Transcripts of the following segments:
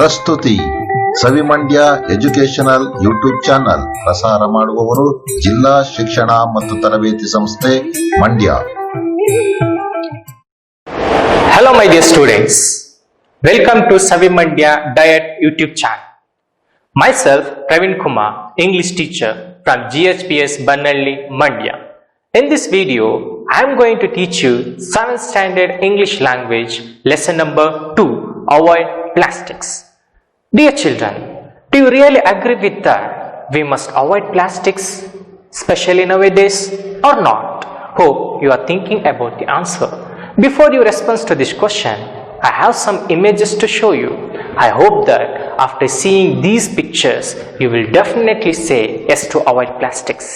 ಪ್ರಸ್ತುತಿ ಸವಿ Mandya educational YouTube channel. ಪ್ರಸಾರ ಮಾಡುವವರು ಜಿಲ್ಲಾ ಶಿಕ್ಷಣ ಮತ್ತು ತರಬೇತಿ ಸಂಸ್ಥೆ Mandya. Hello my dear students, welcome to Savi Mandya Diet YouTube channel. Myself Praveen Kumar, English teacher from GHPS Bannalli, Mandya. In this video, I am going to teach you 7th standard English language lesson number 2, avoid plastics. Dear children, do you really agree with that we must avoid plastics, especially nowadays, or not? Hope you are thinking about the answer. Before you respond to this question, I have some images to show you. I hope that after seeing these pictures, you will definitely say yes to avoid plastics.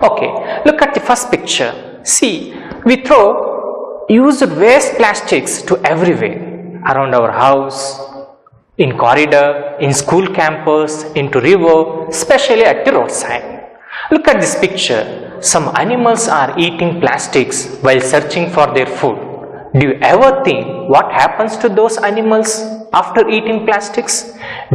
Okay, look at the first picture. See, we throw used waste plastics to everywhere, around our house, in corridor, in school campus, into river, especially at the roadside. Look at this picture. Some animals are eating plastics while searching for their food. Do you ever think what happens to those animals after eating plastics?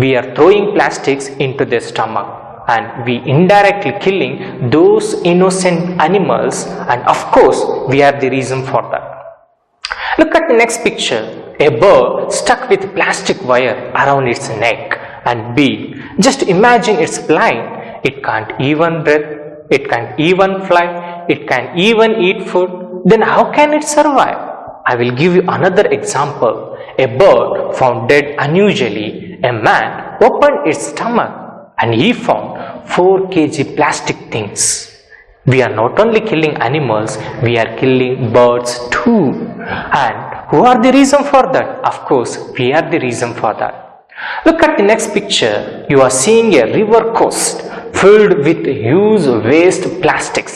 We are throwing plastics into their stomach and we indirectly killing those innocent animals, and of course we are the reason for that. Look at the next picture. A bird stuck with plastic wire around its neck and beak. Just imagine it's blind. It can't even breathe. It can't even fly. It can't even eat food. Then how can it survive? I will give you another example. A bird found dead unusually. A man opened its stomach and he found 4 kg plastic things. We are not only killing animals, we are killing birds too. And who are the reason for that? Of course, we are the reason for that. Look at the next picture. You are seeing a river coast filled with huge waste plastics.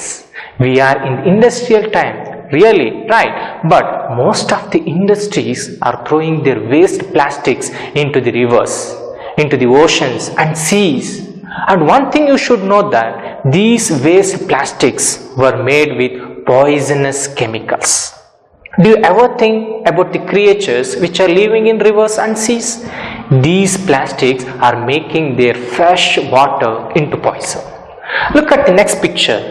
We are in industrial time, really, right? But most of the industries are throwing their waste plastics into the rivers, into the oceans and seas. And one thing you should know that these waste plastics were made with poisonous chemicals. Do you ever think about the creatures which are living in rivers and seas? These plastics are making their fresh water into poison. Look at the next picture.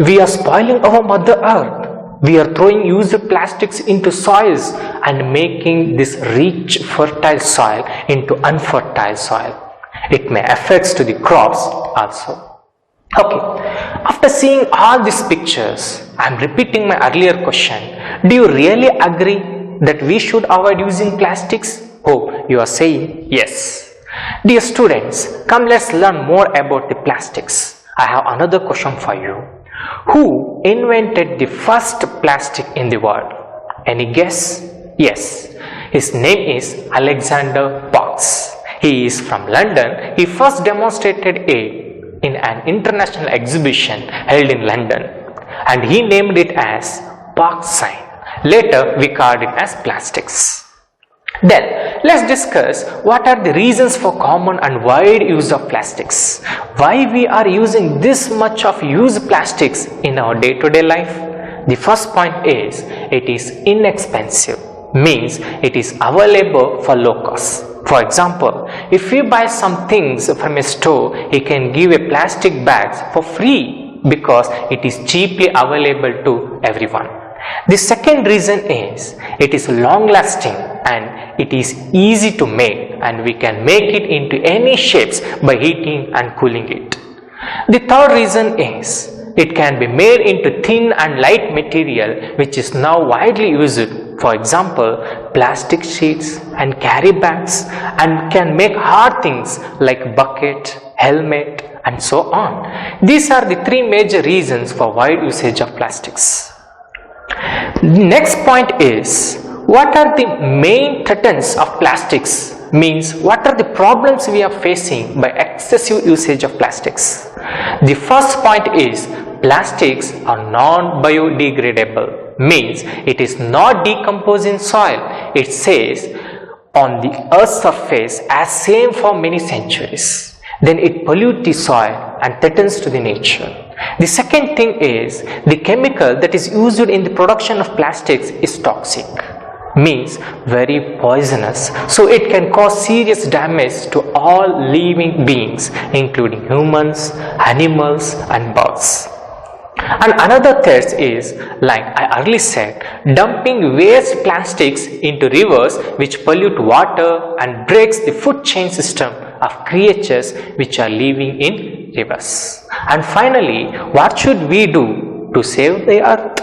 We are spoiling our Mother Earth. We are throwing used plastics into soils and making this rich fertile soil into unfertile soil. It may affect to the crops also. Okay, after seeing all these pictures, I am repeating my earlier question. Do you really agree that we should avoid using plastics? Hope you are saying yes. Dear students, come let's learn more about the plastics. I have another question for you. Who invented the first plastic in the world? Any guess? Yes, his name is Alexander Box. He is from London. He first demonstrated it in an international exhibition held in London, and he named it as box sign. Later we called it as plastics. Then let's discuss what are the reasons for common and wide use of plastics. Why we are using this much of used plastics in our day-to-day life? The first point is it is inexpensive, means it is available for low cost. For example, if we buy some things from a store, he can give a plastic bag for free because it is cheaply available to everyone. The second reason is it is long lasting and it is easy to make, and we can make it into any shapes by heating and cooling it. The third reason is it can be made into thin and light material which is now widely used. For example, plastic sheets and carry bags, and can make hard things like bucket, helmet and so on. These are the 3 major reasons for wide usage of plastics. The next point is what are the main threats of plastics, means what are the problems we are facing by excessive usage of plastics. The first point is plastics are non-biodegradable, means it is not decomposed in soil. It stays on the earth's surface as same for many centuries. Then it pollutes the soil and threatens to the nature. The second thing is the chemical that is used in the production of plastics is toxic. means very poisonous, so it can cause serious damage to all living beings including humans, animals and birds. And another threat is, like I earlier said, dumping waste plastics into rivers which pollute water and breaks the food chain system of creatures which are living in rivers. And finally, what should we do to save the earth?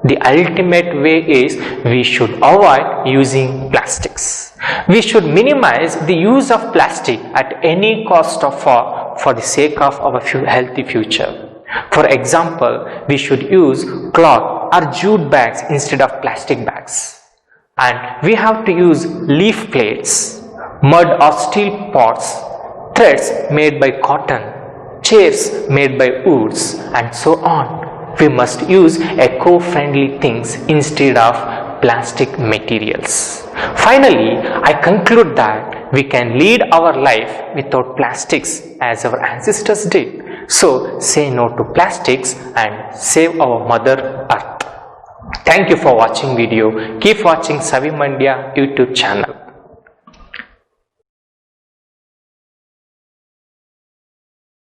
The ultimate way is we should avoid using plastics. We should minimize the use of plastic at any cost for the sake of our healthy future. For example, we should use cloth or jute bags instead of plastic bags. And we have to use leaf plates, mud or steel pots, threads made by cotton, chairs made by woods, and so on. We must use eco-friendly things instead of plastic materials. Finally, I conclude that we can lead our life without plastics as our ancestors did. So, say no to plastics and save our Mother Earth. Thank you for watching video. Keep watching Savi Mandya YouTube channel.